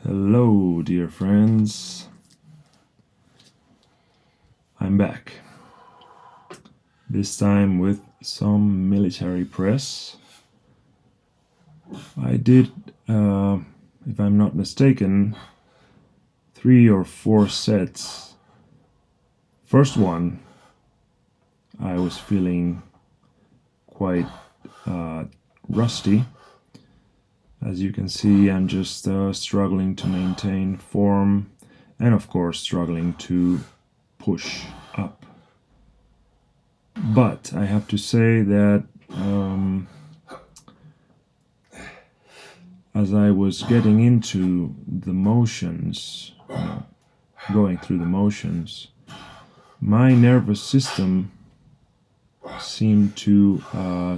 Hello, dear friends. I'm back. This time with some military press. I did, if I'm not mistaken, 3 or 4 sets. First one, I was feeling quite rusty. As you can see, I'm just struggling to maintain form and of course struggling to push up. But I have to say that as I was getting into the motions, going through the motions, my nervous system seemed to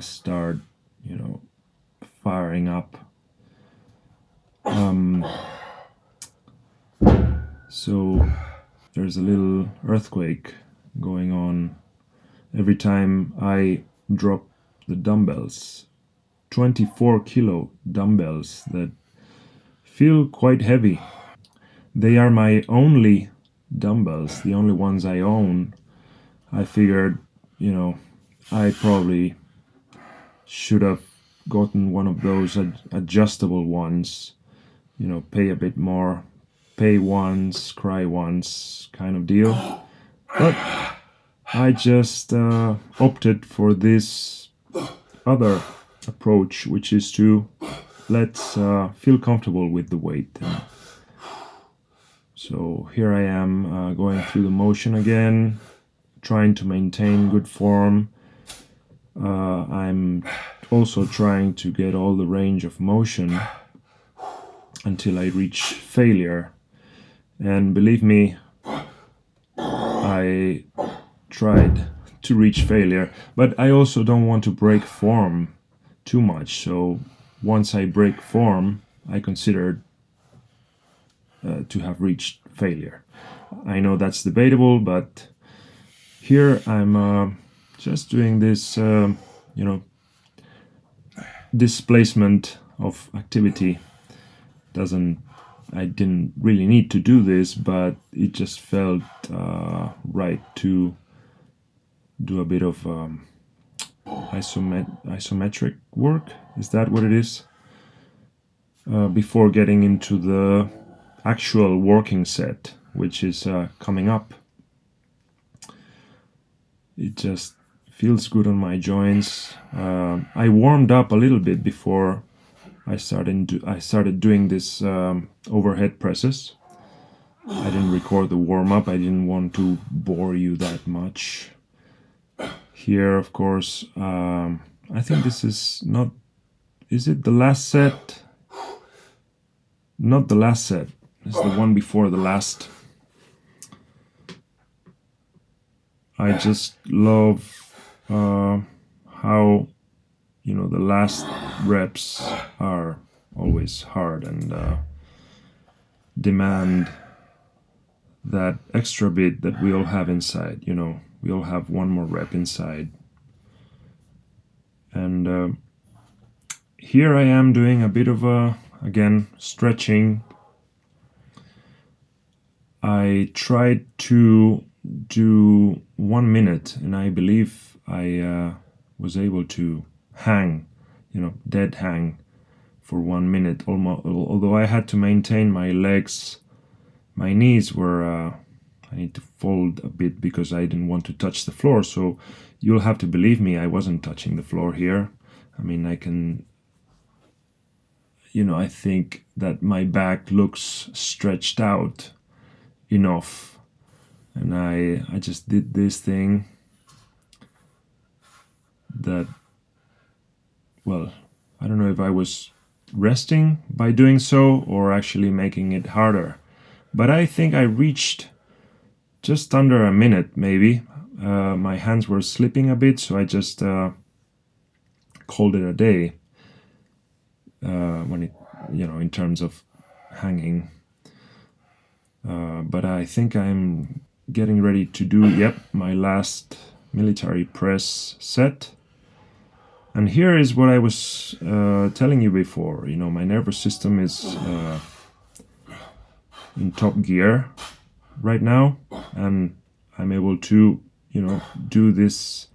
start, firing up. So there's a little earthquake going on every time I drop the dumbbells. 24 kilo dumbbells that feel quite heavy. They are my only dumbbells, the only ones I own. I figured, I probably should have gotten one of those adjustable ones, pay a bit more, pay once, cry once kind of deal. But I just opted for this other approach, which is to let's feel comfortable with the weight. So here I am going through the motion again, trying to maintain good form. I'm also trying to get all the range of motion until I reach failure. And believe me, I tried to reach failure, but I also don't want to break form too much. So once I break form, I considered to have reached failure. I know that's debatable, but here I'm just doing this, displacement of activity. I didn't really need to do this, but it just felt right to do a bit of isometric work. Is that what it is? Before getting into the actual working set, which is coming up. It just feels good on my joints. I warmed up a little bit before I started doing this overhead presses. I didn't record the warm-up. I didn't want to bore you that much. Here, of course, I think this is not... Is it the last set? Not the last set. It's the one before the last. I just love how, the last reps are always hard and demand that extra bit that we all have inside. We all have one more rep inside. And here I am doing a bit of again, stretching. I tried to do 1 minute, and I believe I was able to hang, dead hang for 1 minute, although I had to maintain my legs. My knees were, I need to fold a bit because I didn't want to touch the floor, so you'll have to believe me, I wasn't touching the floor here. I mean, I can, I think that my back looks stretched out enough, and I just did this thing that, well, I don't know if I was resting by doing so or actually making it harder, but I think I reached just under a minute maybe. My hands were slipping a bit, so I just called it a day when it, in terms of hanging. But I think I'm getting ready to do, my last military press set. And here is what I was telling you before. My nervous system is in top gear right now, and I'm able to, do this,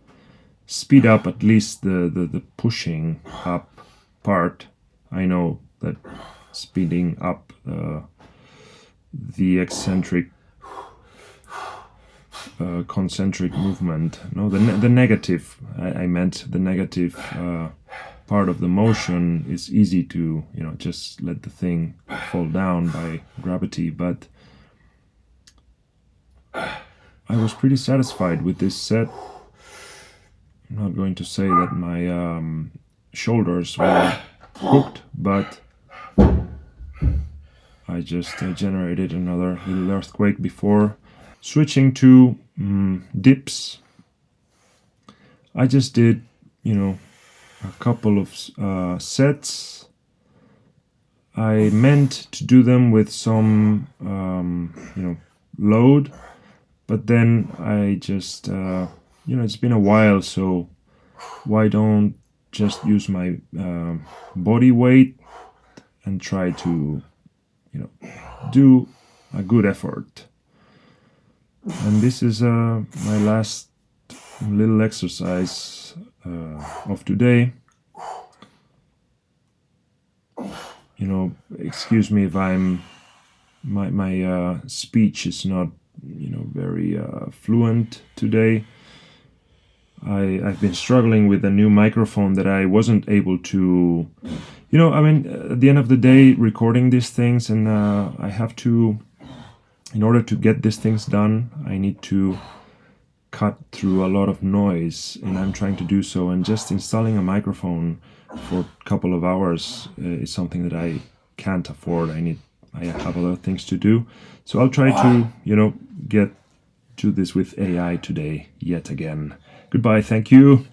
speed up at least the pushing up part. I know that speeding up the eccentric concentric movement, no, the negative, I meant the negative part of the motion is easy to, just let the thing fall down by gravity, but I was pretty satisfied with this set. I'm not going to say that my shoulders were hooked, but I just generated another little earthquake before switching to dips. I just did, a couple of sets. I meant to do them with some, load, but then I just, it's been a while, so why don't just use my body weight and try to, do a good effort. And this is my last little exercise of today. Excuse me if my speech is not, very fluent today. I've been struggling with a new microphone that I wasn't able to, at the end of the day, recording these things, and I have to, in order to get these things done, I need to cut through a lot of noise, and I'm trying to do so, and just installing a microphone for a couple of hours is something that I can't afford. I have other things to do, so I'll try to, get to this with AI today yet again. Goodbye, thank you.